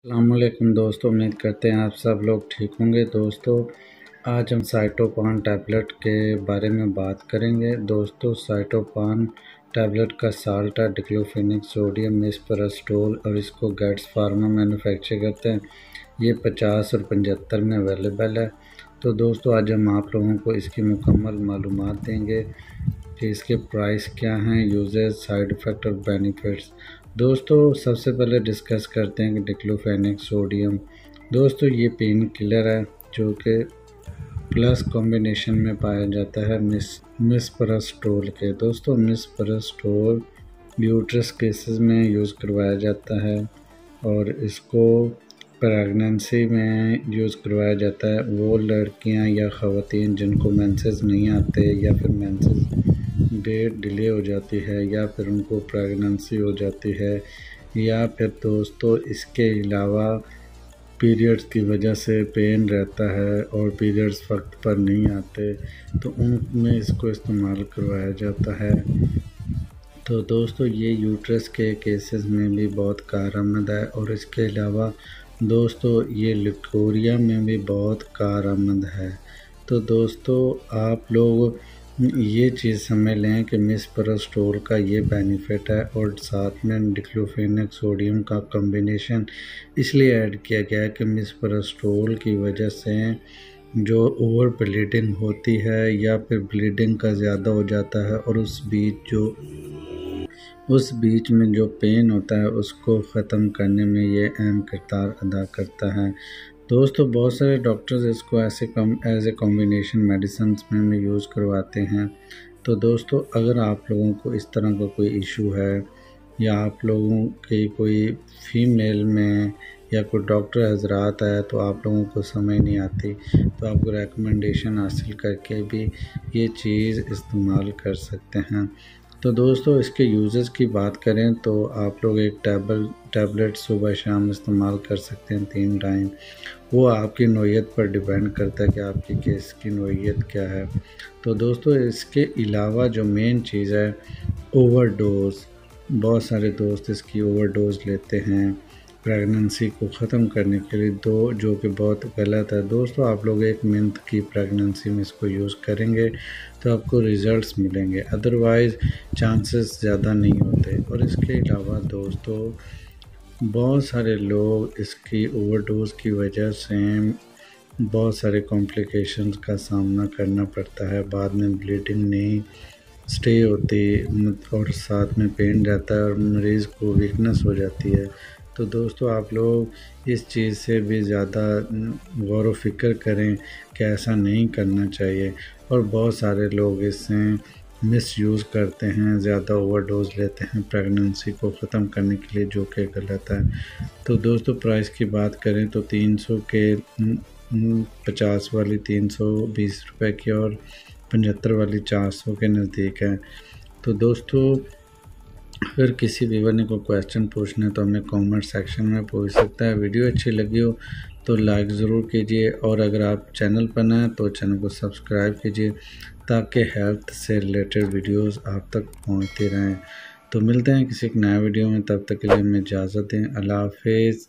अस्सलामुअलैकुम दोस्तों, उम्मीद करते हैं आप सब लोग ठीक होंगे। दोस्तों आज हम साइटोपान टैबलेट के बारे में बात करेंगे। दोस्तों साइटोपान टैबलेट का साल्ट है डिक्लोफेनिक सोडियम मिसपरास्टोल और इसको गेट्स फार्मा मैन्युफैक्चर करते हैं। ये 50 और 75 में अवेलेबल है। तो दोस्तों आज हम आप लोगों को इसकी मुकम्मल मालूमात देंगे कि इसके प्राइस क्या हैं, यूजेस, साइड इफ़ेक्ट और बेनिफिट्स। दोस्तों सबसे पहले डिस्कस करते हैं कि डिक्लोफेनिक सोडियम। दोस्तों ये पेन किलर है जो कि प्लस कॉम्बिनेशन में पाया जाता है मिसपरास्टोल के। दोस्तों मिसपरास्टोल यूट्रस केसेस में यूज़ करवाया जाता है और इसको प्रेगनेंसी में यूज़ करवाया जाता है। वो लड़कियां या ख़वातीन जिनको मेंसेस नहीं आते या फिर मेंसेस डेट डिले हो जाती है या फिर उनको प्रेगनेंसी हो जाती है या फिर दोस्तों इसके अलावा पीरियड्स की वजह से पेन रहता है और पीरियड्स वक्त पर नहीं आते, तो उनमें इसको इस्तेमाल करवाया जाता है। तो दोस्तों ये यूट्रस के केसेस में भी बहुत कारआमद है और इसके अलावा दोस्तों ये लिकोरिया में भी बहुत कारआमद है। तो दोस्तों आप लोग ये चीज़ समझ लें कि मिसपरास्टोल का ये बेनिफिट है और साथ में डिक्लोफेनिक सोडियम का कॉम्बिनेशन इसलिए ऐड किया गया है कि मिसपरास्टोल की वजह से जो ओवर ब्लीडिंग होती है या फिर ब्लीडिंग का ज़्यादा हो जाता है और उस बीच में जो पेन होता है उसको ख़त्म करने में ये अहम किरदार अदा करता है। दोस्तों बहुत सारे डॉक्टर्स इसको एज ए कॉम्बिनेशन मेडिसिन में यूज़ करवाते हैं। तो दोस्तों अगर आप लोगों को इस तरह का कोई इशू है या आप लोगों की कोई फीमेल में या कोई डॉक्टर हजरात है तो आप लोगों को समझ नहीं आती, तो आपको रेकमेंडेशन हासिल करके भी ये चीज़ इस्तेमाल कर सकते हैं। तो दोस्तों इसके यूजेस की बात करें तो आप लोग एक टैबलेट सुबह शाम इस्तेमाल कर सकते हैं 3 टाइम। वो आपकी नौइयत पर डिपेंड करता है कि आपकी केस की नौइयत क्या है। तो दोस्तों इसके अलावा जो मेन चीज़ है ओवरडोज, बहुत सारे दोस्त इसकी ओवरडोज लेते हैं प्रेगनेंसी को ख़त्म करने के लिए, जो कि बहुत गलत है। दोस्तों आप लोग 1 मंथ की प्रेगनेंसी में इसको यूज़ करेंगे तो आपको रिज़ल्ट्स मिलेंगे, अदरवाइज़ चांसेस ज़्यादा नहीं होते। और इसके अलावा दोस्तों बहुत सारे लोग इसकी ओवरडोज की वजह से बहुत सारे कॉम्प्लिकेशंस का सामना करना पड़ता है। बाद में ब्लीडिंग नहीं स्टे होती और साथ में पेन रहता है और मरीज़ को वीकनेस हो जाती है। तो दोस्तों आप लोग इस चीज़ से भी ज़्यादा गौर व फिक्र करें कि ऐसा नहीं करना चाहिए। और बहुत सारे लोग इससे मिसयूज़ करते हैं, ज़्यादा ओवरडोज लेते हैं प्रेगनेंसी को ख़त्म करने के लिए, जो कि गलत है। तो दोस्तों प्राइस की बात करें तो 300 के 50 वाली 320 रुपये की और 75 वाली 400 के नज़दीक है। तो दोस्तों अगर किसी व्यूअर ने कोई क्वेश्चन पूछना है तो हमें कमेंट सेक्शन में पूछ सकता है। वीडियो अच्छी लगी हो तो लाइक ज़रूर कीजिए और अगर आप चैनल पर नए हैं तो चैनल को सब्सक्राइब कीजिए ताकि हेल्थ से रिलेटेड वीडियोस आप तक पहुंचती रहें। तो मिलते हैं किसी नए वीडियो में, तब तक के लिए हमें इजाज़त दें। अल्लाह हाफिज़।